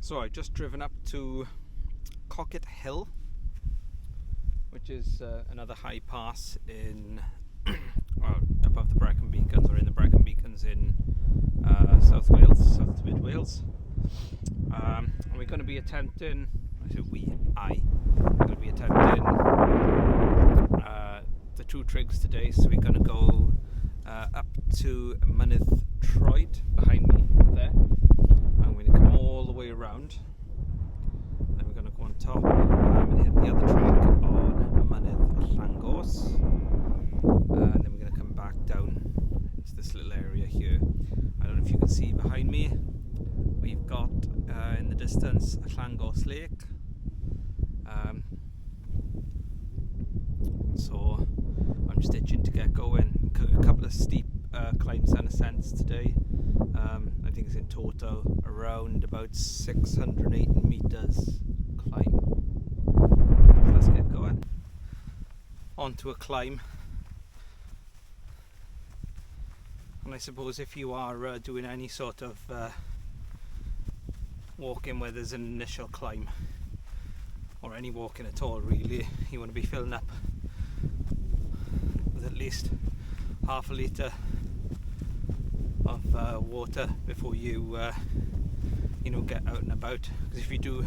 So I've just driven up to Cockit Hill, which is another high pass in above the Brecon Beacons, or in the Brecon Beacons in South Wales, South Mid Wales. And we're going to be attempting, I'm going to be attempting the two trigs today. So we're going to go up to Mynydd Troed behind me there. I'm going to come all the way around, and then we're going to go on top and hit the other track on Mynydd Llangorse, and then we're going to come back down into this little area here. I don't know if you can see behind me, we've got in the distance a Llangorse lake. So I'm just itching to get going. A couple of steep climbs and ascents today. I think it's in total around about 680 meters climb. So let's get going. Onto a climb. And I suppose if you are doing any sort of walking where there's an initial climb, or any walking at all really, you want to be filling up with at least half a litre of water before you get out and about, because if you do,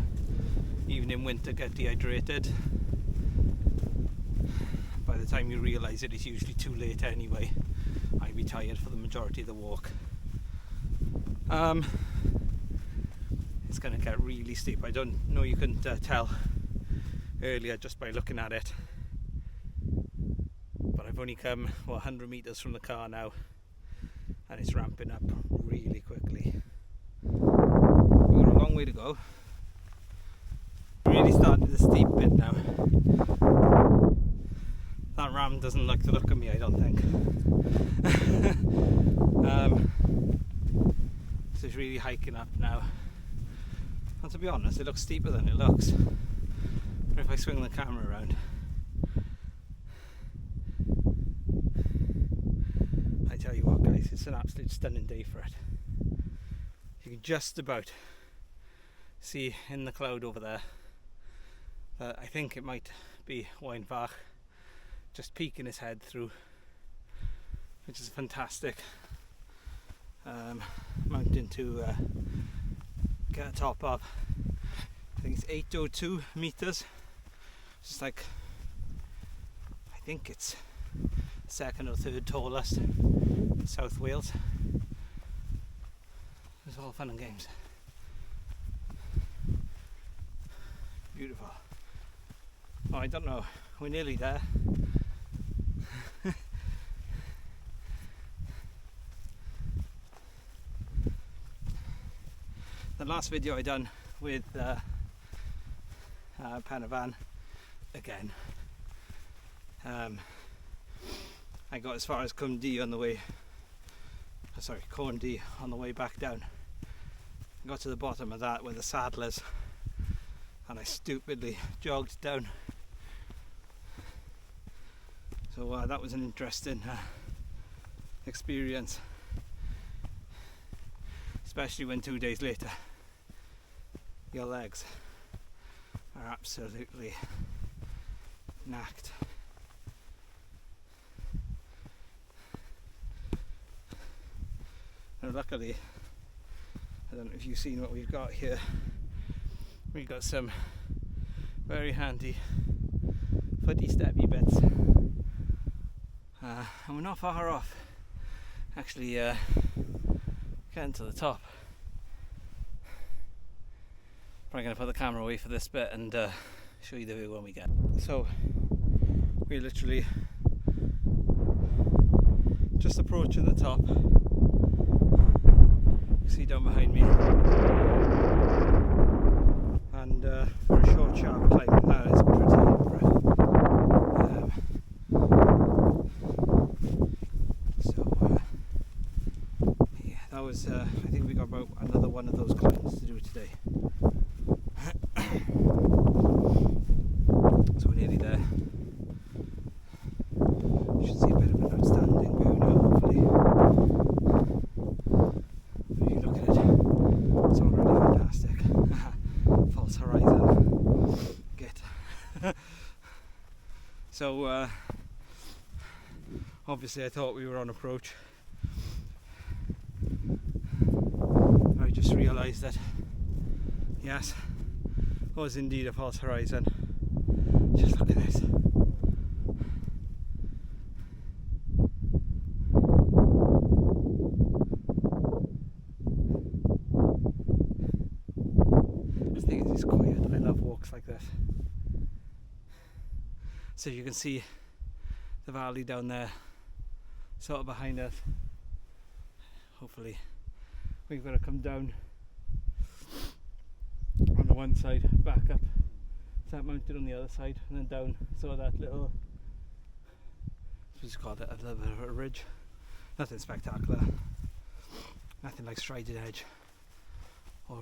even in winter, get dehydrated, by the time you realise it, it's usually too late anyway. I'd be tired for the majority of the walk. It's going to get really steep. I don't know, you couldn't tell earlier just by looking at it, but I've only come 100 meters from the car now, and it's ramping up really quickly. We've got a long way to go. Really starting the steep bit now. That ram doesn't like the look of me, I don't think. So it's really hiking up now. And to be honest, it looks steeper than it looks. But if I swing the camera around, I tell you what guys, it's an absolute stunning day for it. You can just about see in the cloud over there that I think it might be Weinbach just peeking his head through, which is a fantastic mountain to get a top of. I think it's 802 meters. Just like, I think it's second or third tallest in South Wales. It's all fun and games. Beautiful. Oh, I don't know, we're nearly there. The last video I done with Panavan again, I got as far as Corn D on the way back down. I got to the bottom of that with the saddlers, and I stupidly jogged down. So that was an interesting experience, especially when 2 days later your legs are absolutely knacked. Now luckily, I don't know if you've seen what we've got here. We've got some very handy footy steppy bits, and we're not far off actually getting to the top. Probably going to put the camera away for this bit and show you the view when we get. So we're literally just approaching the top. You see down behind me, and for a short sharp climb, that is pretty rough. Yeah, that was I think we got about another one of those climbs to do today. So we're nearly there. You should see a bit of an outstanding view now, hopefully. If you look at it, it's already fantastic. So obviously I thought we were on approach. I just realised that yes, it was indeed a false horizon. Just look at this. I think it's just quiet. I love walks like this. So you can see the valley down there, sort of behind us. Hopefully we've got to come down on the one side, back up to that mountain on the other side, and then down, so that little, what's it called, a little bit of a ridge. Nothing spectacular, nothing like Striding Edge or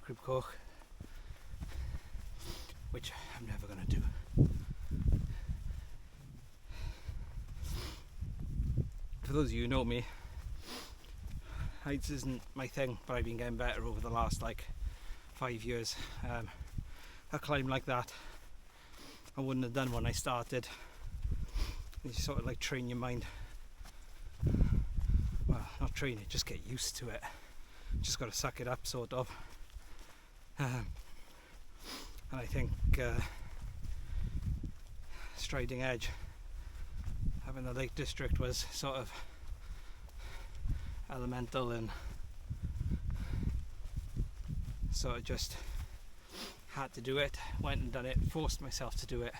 Crib Coch, which I'm never going to do. For those of you who know me, heights isn't my thing, but I've been getting better over the last like 5 years. A climb like that I wouldn't have done when I started. You sort of like train your mind, well, not train it, just get used to it. Just got to suck it up, sort of. And I think Striding Edge, having the Lake District, was sort of elemental, and sort of just had to do it, went and done it, forced myself to do it,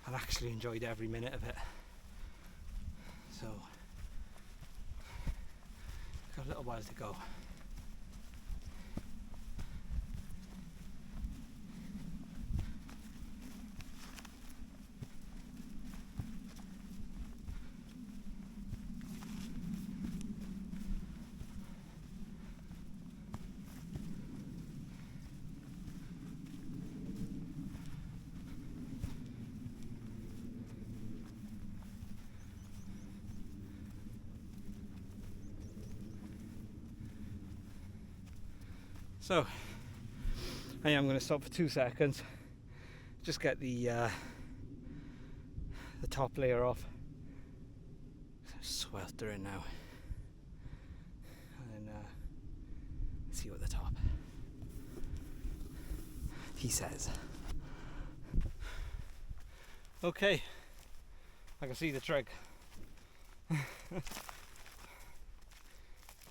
and actually enjoyed every minute of it. So got a little while to go. So I am going to stop for 2 seconds, just get the top layer off. I'm sweltering now, and then see what the top, he says. Okay, I can see the trig.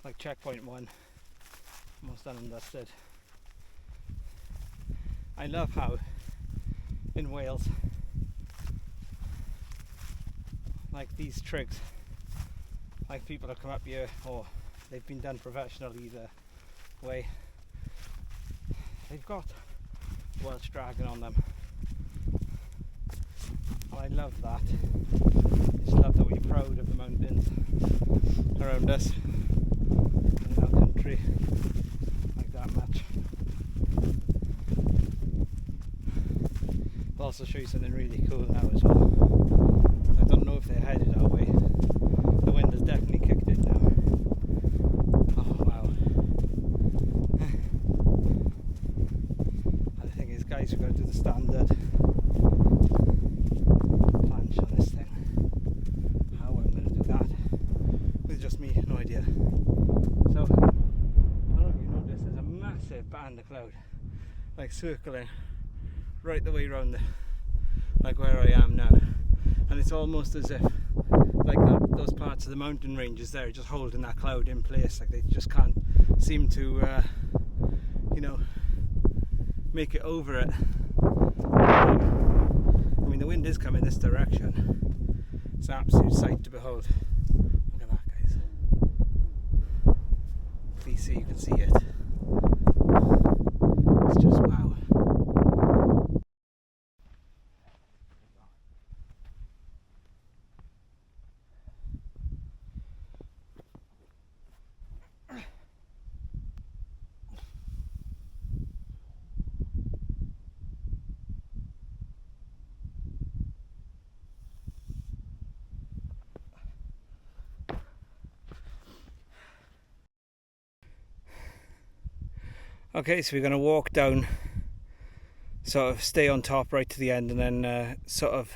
Like checkpoint 1. Almost done and dusted. I love how in Wales, like these trigs, like people have come up here, or they've been done professionally either way, they've got Welsh dragon on them, and I love that. I just love that we're proud of the mountains around us and in our country. That much. I'll also show you something really cool now as well. I don't know if they're headed our way. The wind has definitely kicked in now. Oh wow. And the thing is, guys, we're going to do the standard planche on this thing. How I'm going to do that with just me, no idea. So massive band of cloud, like circling right the way around the, like where I am now, and it's almost as if like those parts of the mountain ranges there are just holding that cloud in place, like they just can't seem to you know, make it over it. I mean, the wind is coming this direction. It's an absolute sight to behold. Look at that, guys. Please see, you can see it. It's just wow. Okay, so we're going to walk down sort of stay on top right to the end, and then sort of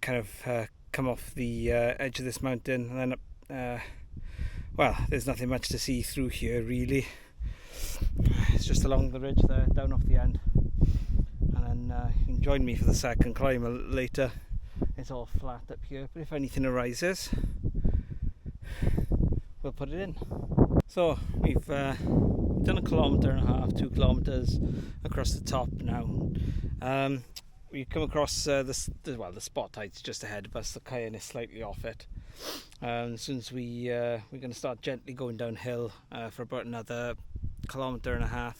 kind of come off the edge of this mountain, and then well, there's nothing much to see through here really. It's just along the ridge there, down off the end, and then you can join me for the second climb later. It's all flat up here, but if anything arises, we'll put it in. So we've done 1.5 kilometres, 2 kilometres across the top now. We've come across the spot height's just ahead of us. The cairn is slightly off it. As soon as we're going to start gently going downhill for about another 1.5 kilometres,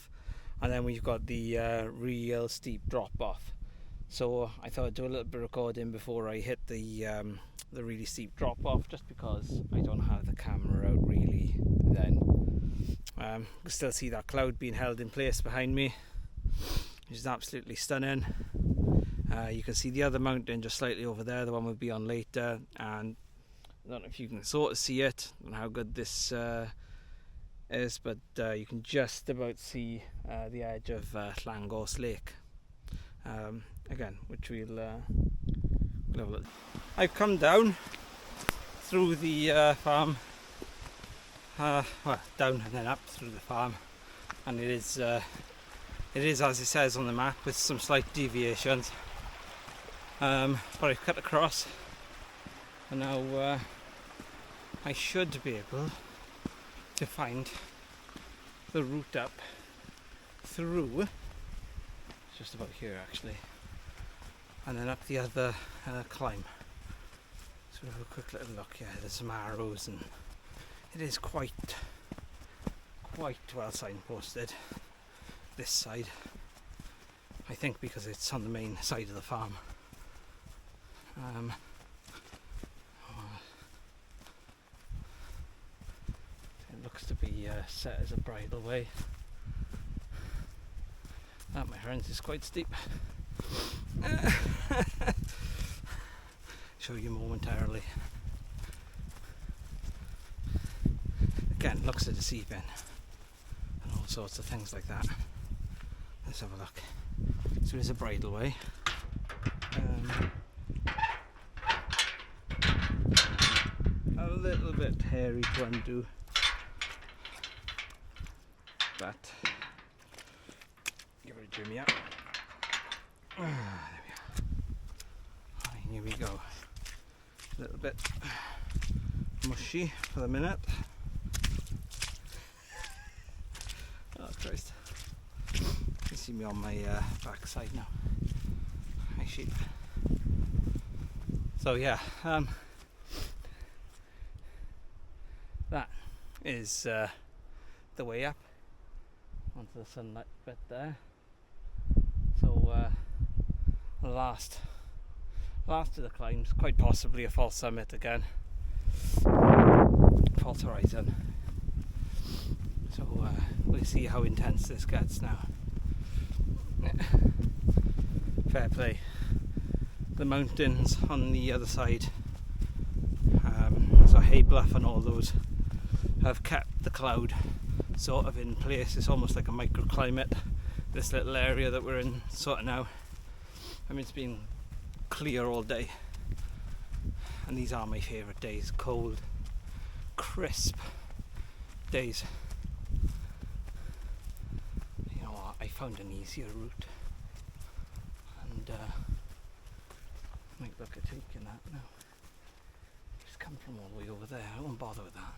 and then we've got the real steep drop off. So I thought I'd do a little bit of recording before I hit the really steep drop off, just because I don't have the camera out really then. You can still see that cloud being held in place behind me, which is absolutely stunning. You can see the other mountain just slightly over there, the one we'll be on later, and I don't know if you can sort of see it and how good this is, but you can just about see the edge of Llangorse Lake. Again, which we'll have a look. I've come down through the farm, well, down and then up through the farm, and it is as it says on the map, with some slight deviations. But I've cut across, and now I should be able to find the route up through. It's just about here actually, and then up the other climb. So we'll have a quick little look. Yeah, there's some arrows, and it is quite well signposted this side. I think because it's on the main side of the farm. It looks to be set as a bridle way. That, my friends, is quite steep. Show you momentarily. Again, looks at the seep in and all sorts of things like that. Let's have a look. So there's a bridle way. A little bit hairy to undo, but give it a jimmy up. There we are. And here we go. A little bit mushy for the minute. Oh Christ! You see me on my backside now. My sheep. So yeah, that is the way up onto the sunlight bit there. So last of the climbs, quite possibly a false summit again, false horizon. So we'll see how intense this gets now. Fair play. The mountains on the other side, so Hay Bluff and all those, have kept the cloud sort of in place. It's almost like a microclimate, this little area that we're in sort of now. I mean, it's been clear all day, and these are my favourite days, cold, crisp days. You know what, I found an easier route, and might look at taking that now. Just come from all the way over there, I won't bother with that.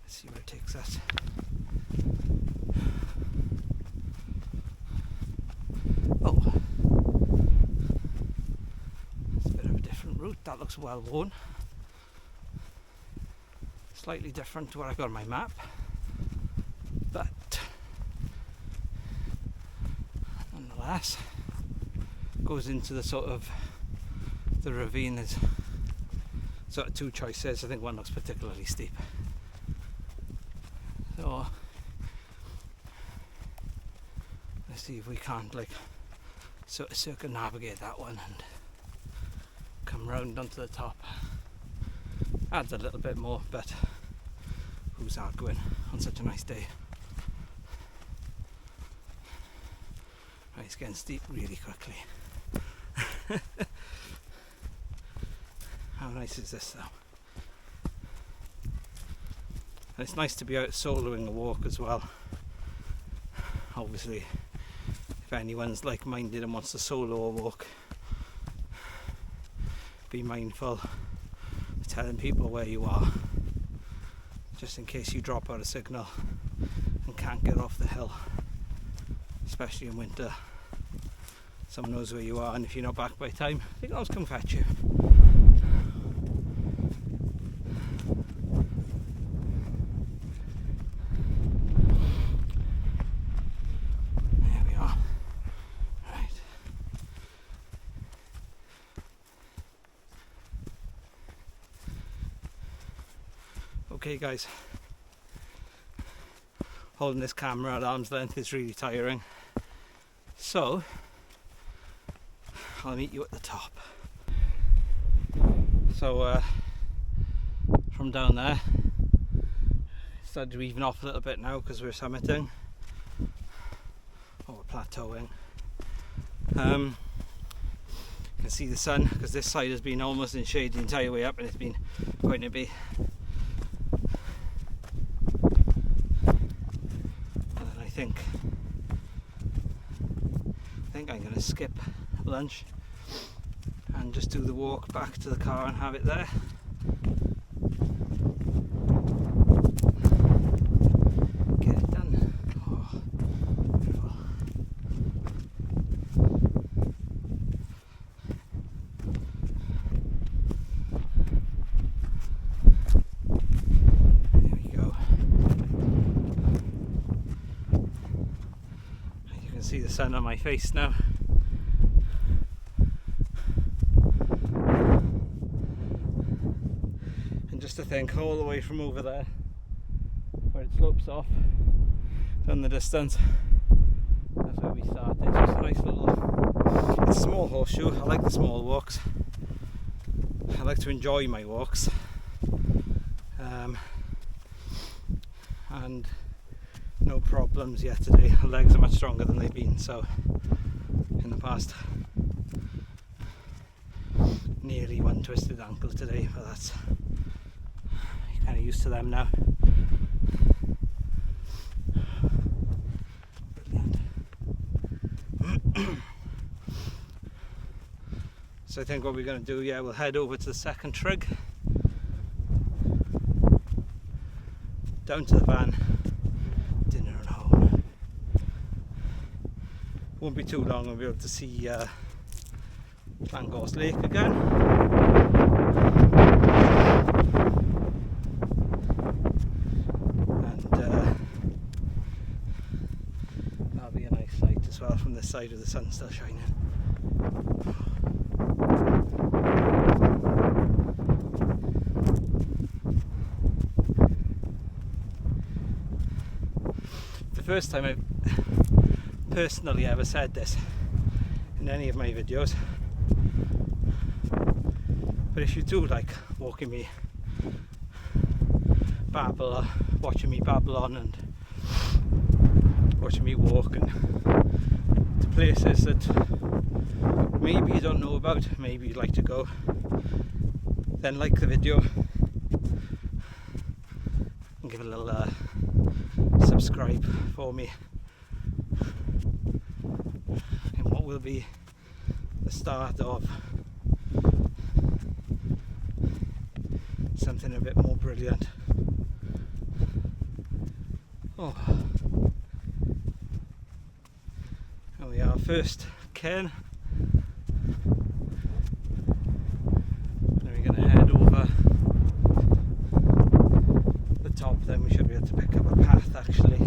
Let's see where it takes us. Oh, that's a bit of a different route. That looks well worn. Slightly different to what I've got on my map, but nonetheless goes into the sort of the ravine. There's sort of two choices. I think one looks particularly steep. So let's see if we can't like sort of circumnavigate that one and come round onto the top. Adds a little bit more, but who's hard going on such a nice day? Oh, it's getting steep really quickly. How nice is this though? And it's nice to be out soloing a walk as well. Obviously, if anyone's like-minded and wants to solo a walk, be mindful of telling people where you are, just in case you drop out a signal and can't get off the hill, especially in winter. Someone knows where you are, and if you're not back by time, they can always come fetch you. There we are. Right. Okay guys, holding this camera at arm's length is really tiring, so I'll meet you at the top. So from down there, it's started to even off a little bit now because we're summiting, or we're plateauing. You can see the sun because this side has been almost in shade the entire way up, and it's been quite nippy. And then I think I'm going to skip lunch and just do the walk back to the car and have it there. Get it done. Oh, beautiful. There we go. You can see the sun on my face now. Just to think, all the way from over there where it slopes off down the distance, that's where we started. It's just a nice little, it's a small horseshoe. I like the small walks. I like to enjoy my walks, and no problems yet today. The legs are much stronger than they've been so in the past. Nearly one twisted ankle today, but that's kind of used to them now. Brilliant. So I think what we're going to do, yeah, we'll head over to the second trig, down to the van, dinner and home. Won't be too long, we'll be able to see Llangorse Lake again. As well from this side with the sun still shining. The first time I've personally ever said this in any of my videos, but if you do like walking me babble, or watching me babble on and watching me walk and to places that maybe you don't know about, maybe you'd like to go, then like the video and give it a little subscribe for me in what will be the start of something a bit more brilliant. Oh. We are first cairn, and we're going to head over the top, then we should be able to pick up a path actually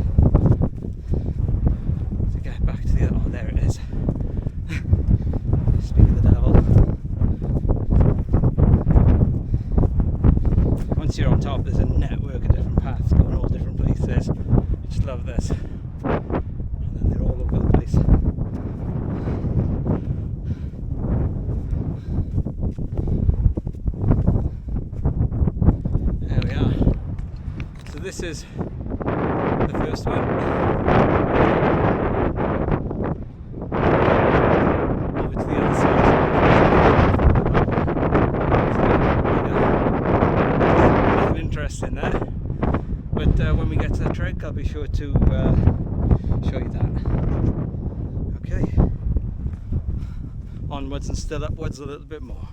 to get back to the other. Oh, there it is. Speak of the devil. Once you're on top, there's a network of different paths going all different places. I just love this. And then they're all over the place. This is the first one. I'll be sure to show you that. Okay, onwards and still upwards a little bit more.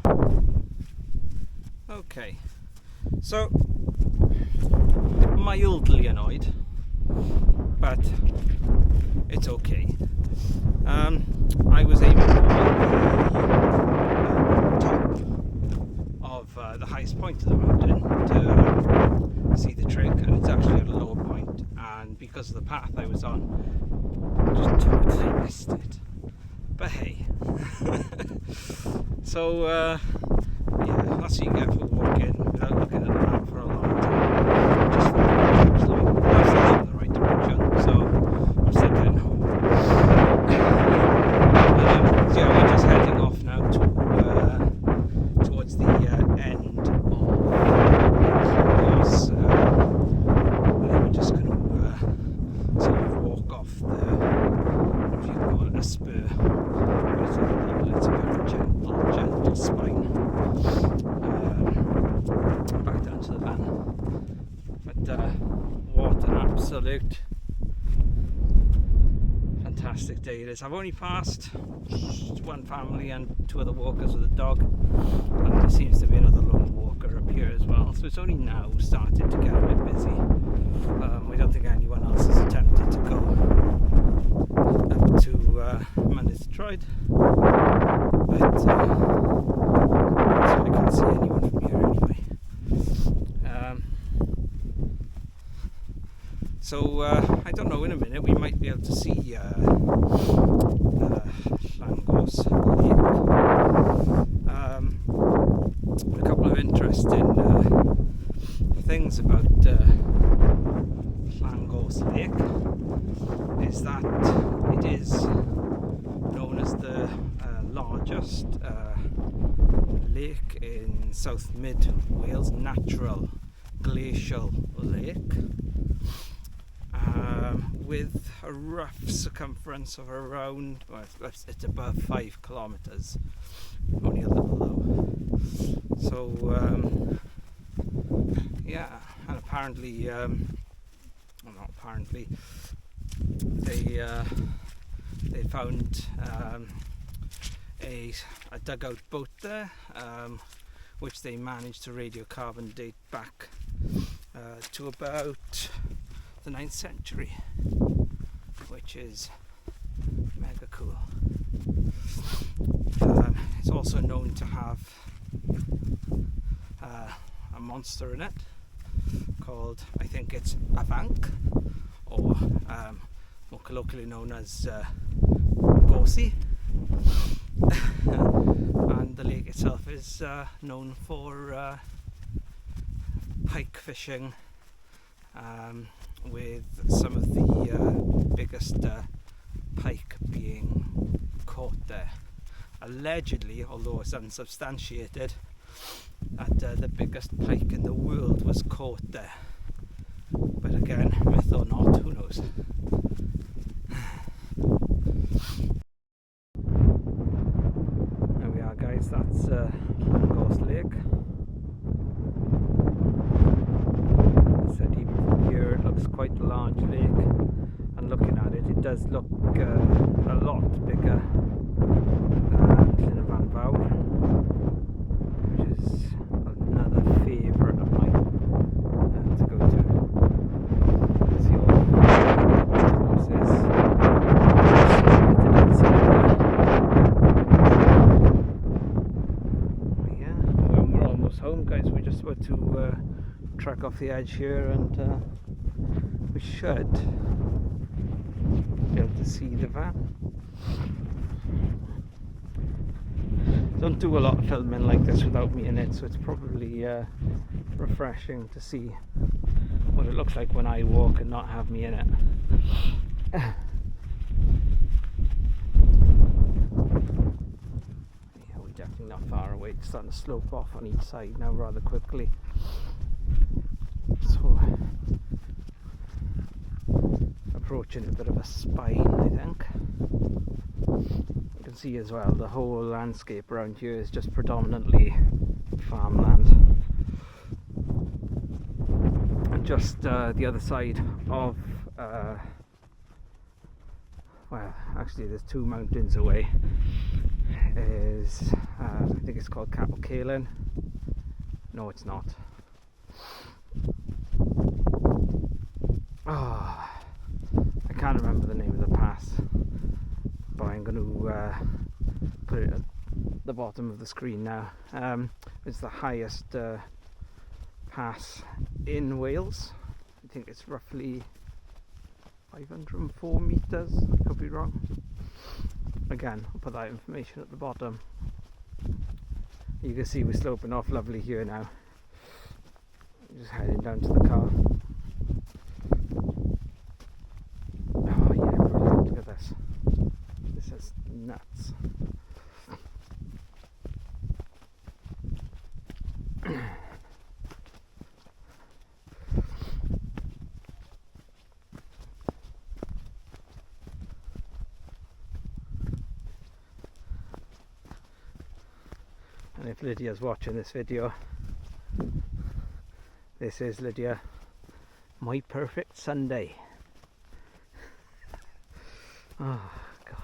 Okay, so mildly annoyed, but it's okay. I was able to top of the highest point of the mountain to see the trick, and it's actually at a lower point, and because of the path I was on, just totally missed it. But hey, so yeah, that's what you get for walking without looking at the map for a long time. Just following the ridge line. I'm still in the right direction, so I'm still getting home. So yeah, we're just heading off now to towards the end of Llangorse. And then we're just going to sort of walk off the, if you call it a spur. It's a very gentle spine back down to the van. But what an absolute fantastic day it is. I've only passed one family and two other walkers with a dog, and there seems to be another lone walker up here as well, so it's only now started to get a bit busy. I don't think anyone else has attempted to go up to Mynydd Troed, but so I can't see anyone from here anyway. So I don't know, in a minute we might be able to see Llangorse Lake. A couple of interesting things about Llangorse Lake is that it is known as the largest lake in South Mid Wales, natural glacial lake, with a rough circumference of around, well, it's above 5 kilometres, only a little low. So yeah, and apparently, well, not apparently, they found a dugout boat there, which they managed to radiocarbon date back to about the 9th century, which is mega cool. It's also known to have a monster in it called, I think it's Avanc, or more colloquially known as Gorsey. And the lake itself is known for pike fishing, with some of the biggest pike being caught there. Allegedly, although it's unsubstantiated, that the biggest pike in the world was caught there. But again, myth or not, who knows? There we are, guys, that's Llangorse Lake. Said even from here it looks quite a large lake, and looking at it, it does look a lot bigger than Blaenau-draw, which is another favourite of mine to go to. See all the horses yeah, well, we're almost home, guys. We're just about to track off the edge here, and we should be able to see the van. Don't do a lot of filming like this without me in it, so it's probably refreshing to see what it looks like when I walk and not have me in it. Yeah, we're definitely not far away. It's starting to slope off on each side now rather quickly. So approaching a bit of a spine, I think. You can see as well the whole landscape around here is just predominantly farmland. And just the other side of well, actually there's two mountains away, is I think it's called Cockit Hill. No, it's not. Oh, I can't remember the name of the pass, but I'm going to put it at the bottom of the screen now. It's the highest pass in Wales. I think it's roughly 504 metres, I could be wrong. Again, I'll put that information at the bottom. You can see we're sloping off lovely here now. Just heading down to the car. Oh yeah, brilliant, look at this. This is nuts. And if Lydia's watching this video, this is Lydia, my perfect Sunday. Oh God.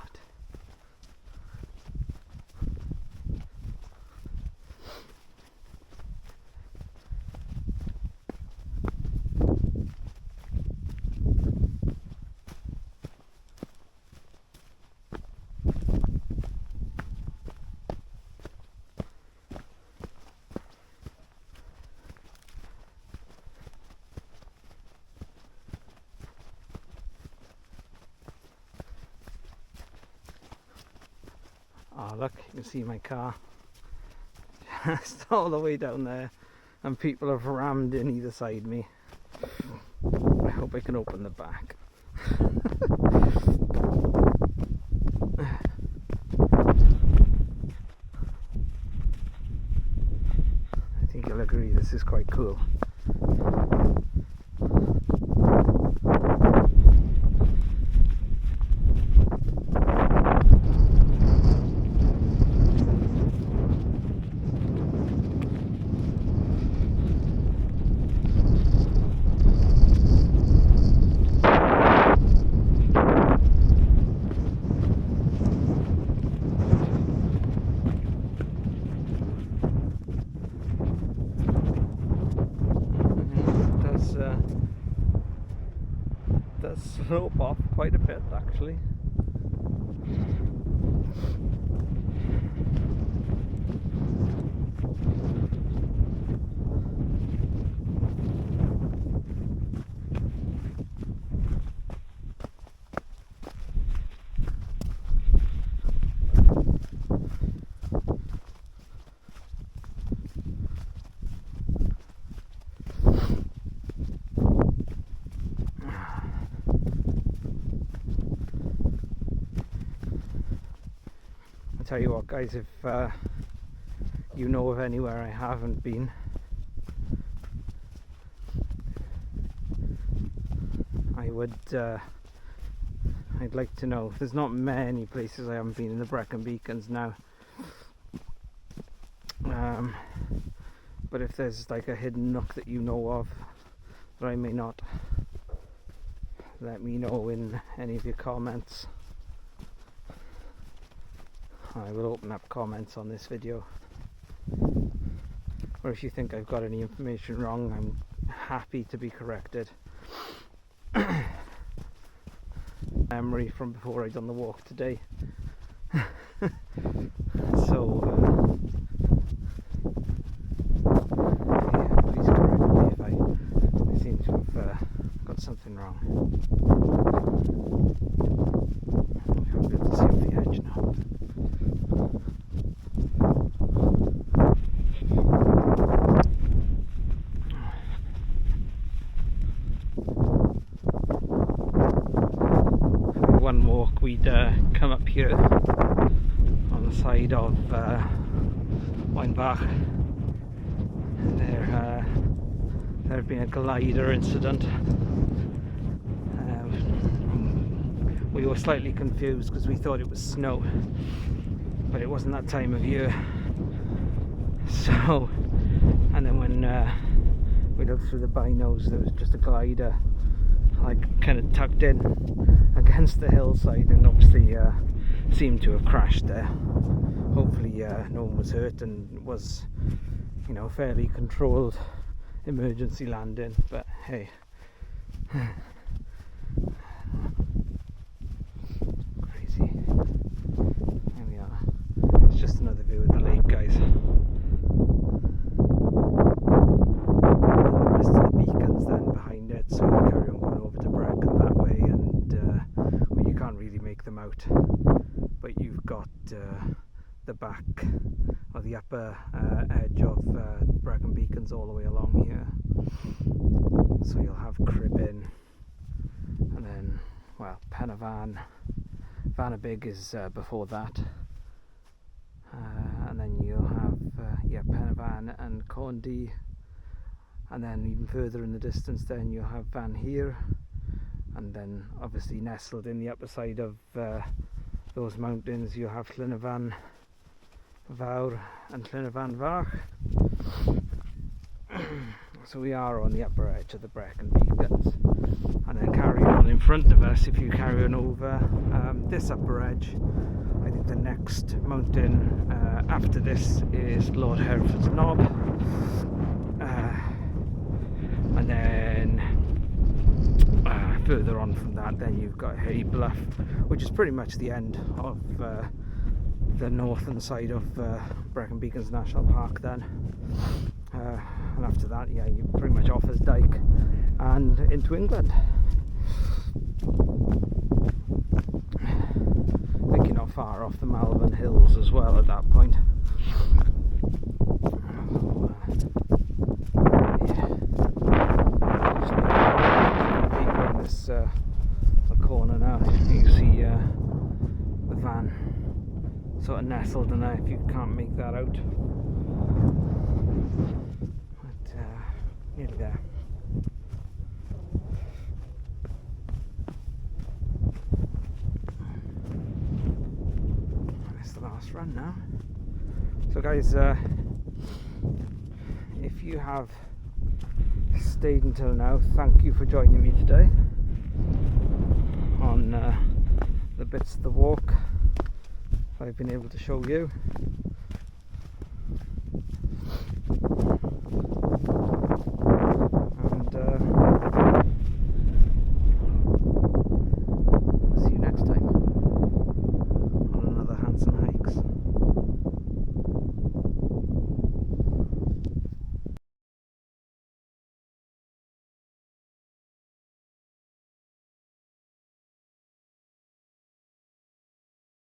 Oh look, you can see my car just all the way down there, and people have rammed in either side me. I hope I can open the back. I think you'll agree this is quite cool. Does slope off quite a bit actually. Tell you what guys, if you know of anywhere I haven't been, I'd like to know. There's not many places I haven't been in the Brecon Beacons now, but if there's like a hidden nook that you know of that I may not, let me know in any of your comments. I will open up comments on this video, or if you think I've got any information wrong, I'm happy to be corrected. Memory from before I'd done the walk today. So yeah, please correct me if I seem to have got something wrong. I'll be able to see off the edge now. One walk we'd come up here on the side of Weinbach. There had been a glider incident. We were slightly confused because we thought it was snow, but it wasn't that time of year. So, and then when we looked through the binos, there was just a glider like kind of tucked in against the hillside, and obviously seemed to have crashed there. Hopefully no one was hurt, and it was, you know, fairly controlled emergency landing, but hey. Crazy. Here we are. It's just another view of the lake, guys. And the rest of the beacons then behind it, so you carry on going over to Brecon that way, and well, you can't really make them out, but you've got the back or the upper edge of Brecon beacons all the way along here. So you'll have Cribbin, and then, well, Penavon. Vanabig is before that, and then you'll have Penavon and Corndee, and then even further in the distance then you'll have Van Heer, and then obviously nestled in the upper side of those mountains you'll have Llynafan Fawr and Llynafan Fach. So we are on the upper edge of the Brecon beacons, and then carry on in front of us. If you carry on over this upper edge, I think the next mountain after this is Lord Hereford's Knob, and then further on from that then you've got Hay Bluff, which is pretty much the end of the northern side of Brecon Beacons National Park then. And after that, yeah, you're pretty much off as Dyke and into England. I think you're not far off the Malvern Hills as well at that point. Deeper in this corner now, you see the van sort of nestled in there, if you can't make that out. Nearly there. That's the last run now. So guys, if you have stayed until now, thank you for joining me today on the bits of the walk I've been able to show you.